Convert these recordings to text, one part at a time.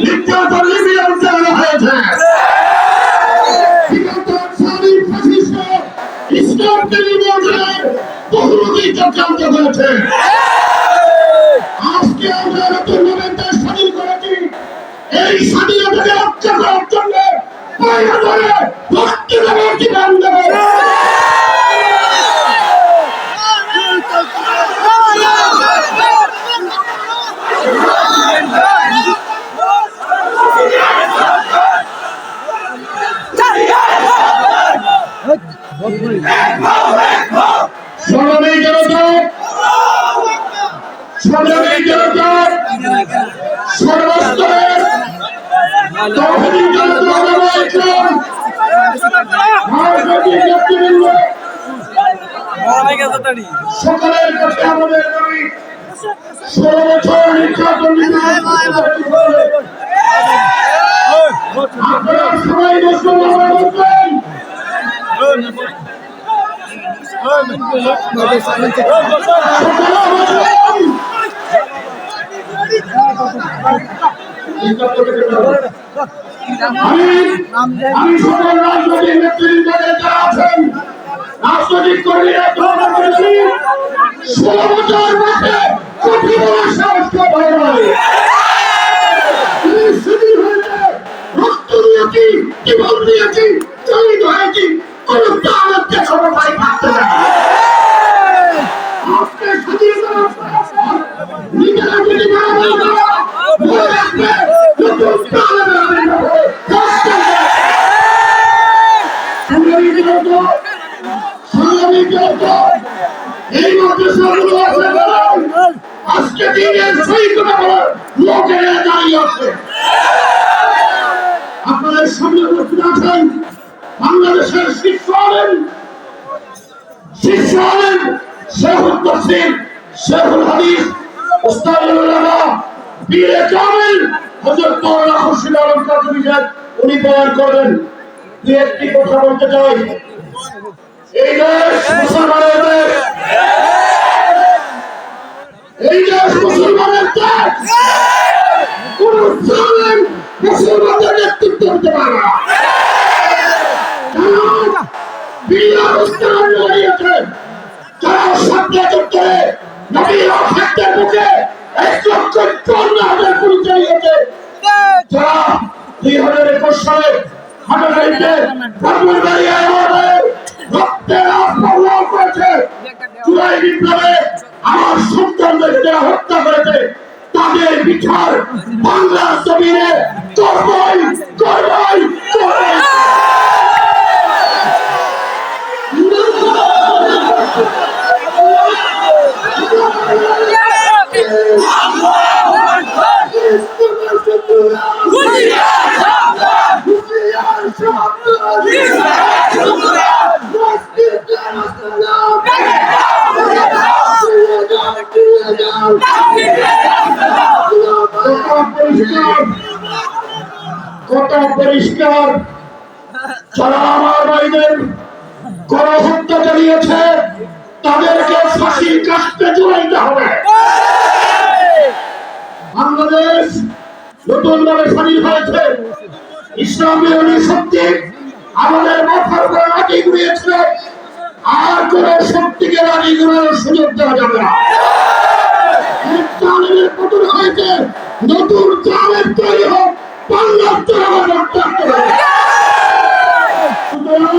নির্যাতন লিবিয়ান চালানো হয়েছে। ইসলামকে নির্বাচনের বহুমুখী চক্রান্ত করেছে। আজকে আমরা নতুন ভাবে দেশ স্বাধীন করেছি। এই স্বাধীনতাকে রক্ষা করার জন্য বাইরে ধরে ভক্তি দেবে, জীবন দেবে। সংগ্রামী জনতা, সংগ্রামী জনতা, সর্বস্তরের তৌহিদি জনতা, ওলামা ইকরাম, রাজনৈতিক নেতৃবৃন্দ, সকলের কাছে আমাদের দাবি, 16 বছর নির্যাতন আপনারা সবাই মুসলমান বলবেন। আমি সকল রাজনৈতিক নেতৃবৃন্দদের যারা আছেন, রাজনৈতিক কর্মীরা 16 বছর মাঠে কঠিন সাহস ভয় রক্ত দিয়েছি, জীবন দিয়েছি, শহীদ হয়েছি, কোন দাওয়াতকে সময় থাকতে না। আজকে স্বাধীনতা নিজেরা যদি মারামারি করা মনে রাখবে, নতুন প্রাণে বেরোবেন না। সংগ্রামী জনতা, সংগ্রামী জনতা, এই মাদ্রাসাগুলো আছে আজকে দিনের সই কথা বলার লোকেরা দাঁড়িয়ে আছে। আপনাদের সামনে উপস্থিত আছেন বাংলাদেশের শীর্ষ আলেম শেখুল তাফসীর, শেখুল হাদিস, উস্তাদুল উলামা, পীরে কামিল হযরত মাওলানা খুরশিদ আলম কাদরী সাহেব উনি বয়ান করবেন। দু একটি কথা বলতে চাই। এই দেশ মুসলমানের দেশ, এই দেশ মুসলমানের দেশ। কোন জালেম মুসলমানদের নেতৃত্ব দিতে পারে না। যারা সত্যযুদ্ধে নবীর হাতের মুখে 1,54,000 গুলি চালিয়েছে, যারা 2021 সালে হাটাজারিতে ব্রাহ্মণবাড়িয়ায় রক্তের আত্মহত্যা করেছে, জুলাই বিপ্লবে আমার সন্তানদেরকে হত্যা করেছে, তাদের বিচার বাংলার জমিনে করবই করবই করবই। কথা পরিষ্কার, যারা আমার ভাইদের গণহত্যা চালিয়েছে তাদেরকে ফাঁসির কাস্টে ঝুলাইতে হবে। বাংলাদেশ নতুন ভাবে স্বাধীন হয়েছে। ইসলামী শক্তি আমাদের মাথার উপরে লাঠি ঘুরিয়েছিল, আর কোন শক্তিকে লাঠি ঘুরানোর সুযোগ দেওয়া যাবে না। জালেমের পতন হয়েছে, নতুন জালেম তৈরি হোক, বাংলার জনগণ রক্ষা করতে হবে। সুতরাং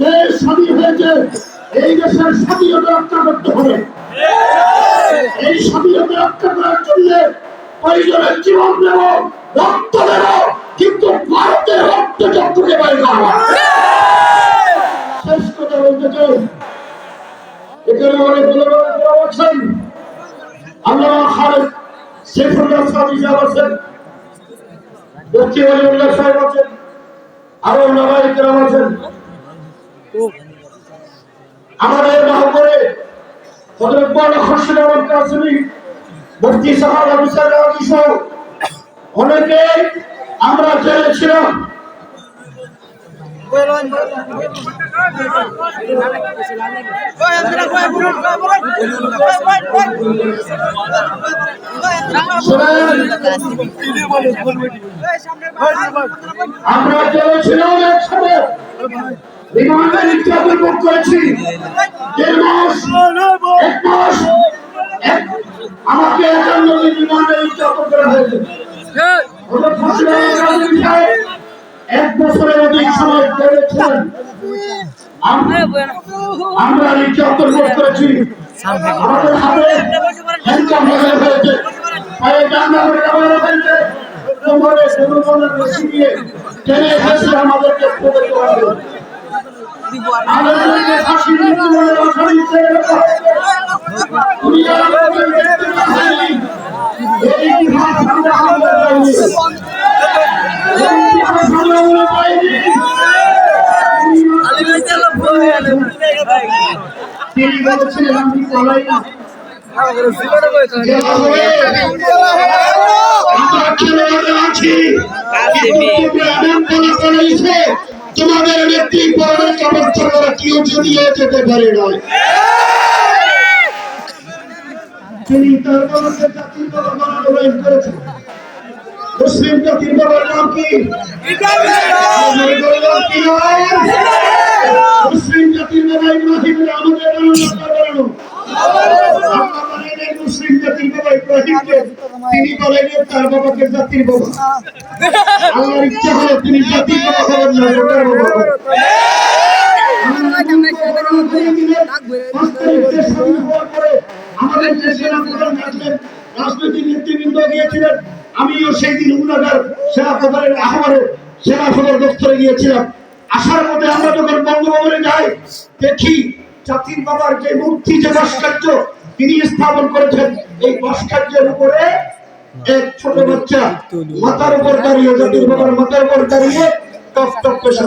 দেশ স্বাধীন হয়েছে, এই দেশের স্বাধীনতা রক্ষা করতে হবে। এই স্বাধীনতা রক্ষা করার জন্য প্রয়োজনের জীবন দেব, রক্ত দেব, কিন্তু ভারতের রক্ত চক্রকে বাইরে করা। শেষ কথা বলতে চাই, এখানে অনেক আছেন, আল্লামা খালেদ শেখুল্লাহ সাদি সাহেব আছেন, মুফতি ওলিউল্লাহ সাহেব আছেন, আরো ওলামা ইকরাম আছেন। আমাদের মাহবুবে হযরত মাওলানা খুরশিদ আলম কাসেমী, মুফতি সাহেব আবু সাইদ রাজি সহ অনেকে আমরা জেলে ছিলাম। আমরা চলেছিলাম একসাথে বিমানের নির্যাতন ভোগ করেছি 1.5 মাস 1 মাস আমাকে 51 দিন বিমানের নির্যাতন করা হয়েছে। 1 বছরের অধিক সময় ধরেছিলেন আমরা নির্যাতন ভোগ করেছি। আমাদের হাতে হ্যান্ডকাম লাগানো হয়েছে, পায়ে ডান্ডা করে লাগানো হয়েছে, কোমরে গরুবনের রশি দিয়ে টেনে এসেছে আমাদেরকে প্রবেশ করানো। আমাদেরকে ফাঁসির মৃত্যুদণ্ডের আসামি হিসেবে রাখা হয়েছে। দুনিয়ার লোকের দেখতে না হয়নি, এই ইতিহাস আমরা আমলে পাইনি, এই ইতিহাস আমরা আমলে পাইনি। তিনি বলেছিলেন আমি পলাই না, তোমাদের নেত্রী পরনের কাপড় ছাড়া কেউ যদিও যেতে পারে না। তিনি তার বাবাকে জাতির বাবা বানানো করেছেন। মুসলিম জাতির বাবার নাম কি? মুসলিম জাতির বাবা ইব্রাহিম আমাদের বানানো। মুসলিম জাতির বাবা ইব্রাহিমকে তিনি বলেন তার বাবাকে জাতির বাবা। আল্লাহর ইচ্ছা হলো তিনি জাতির বাবা হবেন না, ওটার বাবা হবেন। আমাদের যে সেনাপ্রধান আসলেন, রাজনৈতিক নেতৃবৃন্দ গিয়েছিলেন, আমিও সেই দিন উনাগার সেনাপ্রধানের আহ্বানে সেনা সদর দপ্তরে গিয়েছিলাম। আসার মধ্যে আমরা যখন বঙ্গভবনে যাই দেখি জাতির বাবার যে মূর্তি, যে ভাস্কর্য তিনি স্থাপন করেছেন, এই ভাস্কর্যের উপরে এক ছোট বাচ্চা মাথার উপর দাঁড়িয়ে, জাতির বাবার মাথার উপর দাঁড়িয়ে টপ টপ পেশা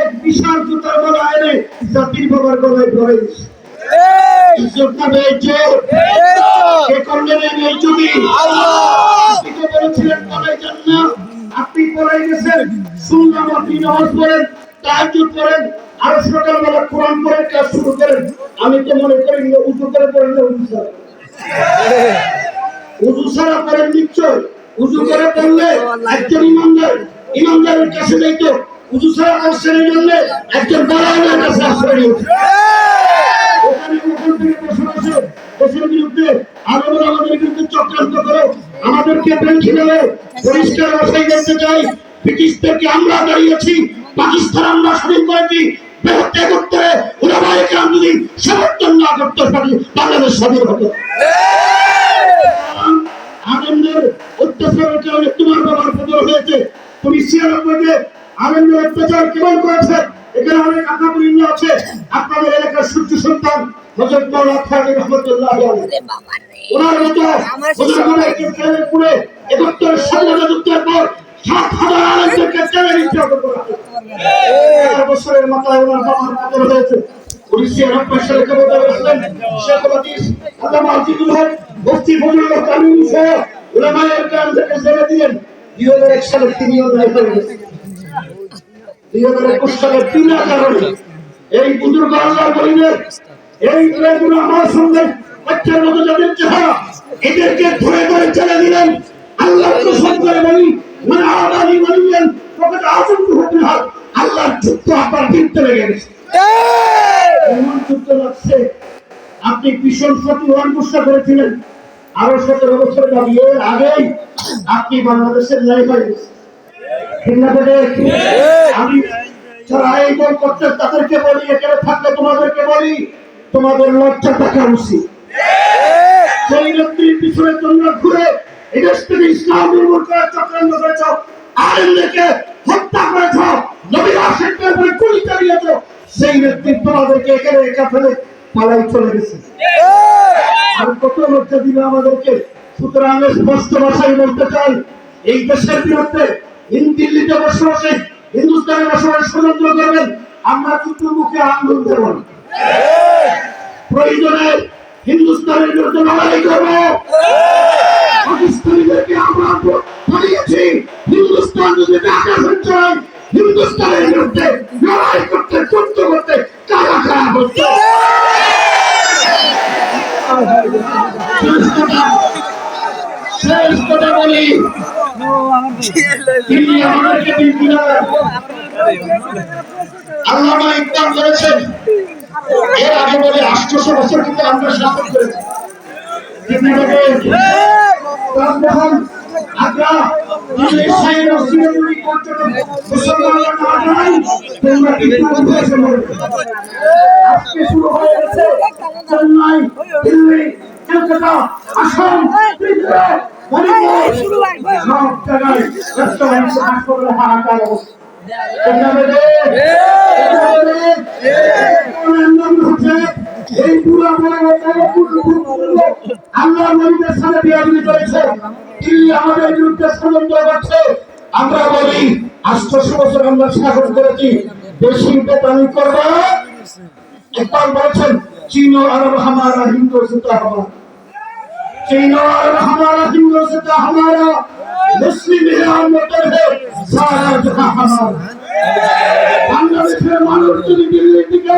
এক বিশাল জুতার মালা এনে জাতির বাবার গলায় ধরে বলেছিলেন পলাই যান না, আপনি পলাই গেছেন। শুনলাম আপনি নামাজ পড়েন, তাহাজ্জুদ পড়েন, আর সকালবেলা কোরআন পড়ে কাজ শুরু করেন। আমি তো মনে করি উজু করে পড়েন না, উজু ছাড়া পড়েন নিশ্চয়। উজু করে পড়লে একজন ইমানদারের কাছে যাইতো, উজু ছাড়া আসছেন এই জন্য একজন দালালের কাছে আশ্রয় নিয়েছে। ওখানে ওখান থেকে বসে বসে দেশের বিরুদ্ধে আরো আমাদের বিরুদ্ধে চক্রান্ত করে আমাদেরকে বেঞ্চি দেবে। পরিষ্কার ভাষায় বলতে চাই, ব্রিটিশদেরকে আমরা দাঁড়িয়েছি, পাকিস্তান আমরা স্বাধীন করেছি। বৃহত্তর করতে ওলামায়ে কেরাম যদি সমর্থন না করতে পারি, বাংলাদেশ স্বাধীন হতো। আনন্দের অত্যাচারের কারণে তোমার বাবার পতন হয়েছে। তুমি 96-তে আনন্দের অত্যাচার কেমন করেছে? এখানে অনেক আকাবিরিন আছে, আপনাদের এলাকার সূর্য সন্তান হযরত মাওলানা খান রহমাতুল্লাহ আলাইহি, ওনার মতো বুজুর্গদেরকে জেলে পুরে 71 স্বাধীনতা যুদ্ধের পর 7,000 আলেমদেরকে জেলে নিক্ষেপ করা হয়েছে। 4 বছরের মাথায় ওনার বাবার পতন হয়েছে। 1990 সালে ক্ষমতা আসলেন শেখ হাদিস আল্লামা আজিজুল হক, মুফতি ফজলুল্লাহ কামিনী সহ উলামায়ে কেরামদেরকে জেলে দিলেন। 2001 সালে তিনিও দায়ী হয়ে গেছেন। 2021 সালে বিনা কারণে এই বুজুর্গ আল্লাহর বলিলেন, এই বেগুনা আমার সঙ্গে বাচ্চার মতো যাদের চেহারা, এদেরকে ধরে ধরে ছেড়ে দিলেন। আল্লাহর কসম করে বলি, মানে আবাদি বলিলেন প্রকট আজম হতে হয়, আল্লাহর যুদ্ধ আপনার বিরুদ্ধে লেগে গেছে। এমন যুদ্ধ লাগছে, আপনি ভীষণ সত্যবান ঘোষণা করেছিলেন। আরো 17 বছর দাঁড়িয়ে আগেই আপনি বাংলাদেশের ন্যায় হয়ে গেছেন। আমি যারা এই দল করছে তাদেরকে বলি, এখানে থাকলে তোমাদেরকে বলি, তোমাদের লজ্জা থাকা উচিত। সেই নেত্রীর পিছনে তোমরা ঘুরে এদেশ থেকে ইসলাম নির্মূল করার চক্রান্ত করেছ, আলেমদেরকে হত্যা করেছ, নবীর আশিকদের উপরে গুলি চালিয়েছ। সেই নেত্রী তোমাদেরকে এখানে একা ফেলে পালাই চলে গেছে। আর কত লজ্জা দিবে আমাদেরকে? সুতরাং স্পষ্ট ভাষায় বলতে চাই, এই দেশের বিরুদ্ধে দিল্লিতে বসে বসে, হিন্দুস্তানে বসে বসে ষড়যন্ত্র করবেন, আমরা কিন্তু মুখে আন্দোলন দেব না। প্রয়োজনে হিন্দুস্তানের বিরুদ্ধে লড়াই করবো। পাকিস্তানিদেরকে আমরা হারিয়েছি, মুসলমান যদি ঢাকা সঞ্চয় হিন্দুস্তানের বিরুদ্ধে লড়াই করতে যুদ্ধ করতে কারা কারা করতে শেষ কথা বলি তিনি আমাদেরকে আল্লামা ইকবাল করেছেন এর আগে বলে 800 বছর কিন্তু আমরা শাসন করেছি আজকে শুরু হয়ে গেছে চেন্নাই দিল্লি কলকাতা আসাম ত্রিপুরা মণিপুর সব জায়গায় হাসপাতালে হাহাকার অবস্থা এই পুরা আল্লাহ নবীদের সাথে বিয়াদবি করেছে তিনি আমাদের বিরুদ্ধে ষড়যন্ত্র করছে আমরা বলি 800 বছর আমরা শাসন করেছি বেশি বেতানি করবে একবার বলেছেন चीनो अरब हमारा हिंदू सिता हमारा चीनो अरब हमारा हिंदू सिता हमारा मुस्लिम ईरान मोटर है सारा जहां हमारा बांग्लादेशের মানুষ যদি দিল্লি থেকে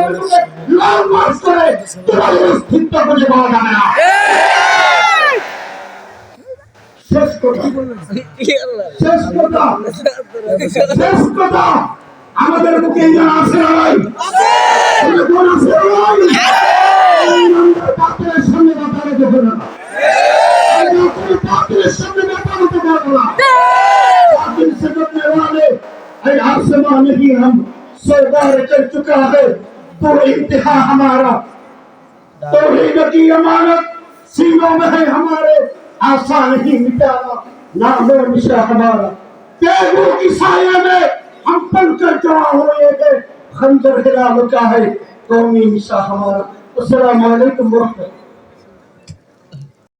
লং মার্চ করে তোমাদের অস্তিত্ব খুঁজে পাওয়া যাবে না শেষ কথা আমাদের মুখে জানা আছে না ভাই কোন আছে ভাই বাতিলের সামনে বাতারে দেবে না বাতিলের সামনে বাতারে দেবে না बातिल से डरने वाले आसमां नहीं हम सरदार कर चुका है तो इंतहा हमारा तौहीद की अमानत सीनों में है हमारे आसान नहीं मिटाना नाम निशा हमारा तेगों की साया में हम पलकर जमा हुए थे खंजर हिला लुका है कौमी निशा हमारा अस्सलाम वालेकुम व रहमतुल्लाह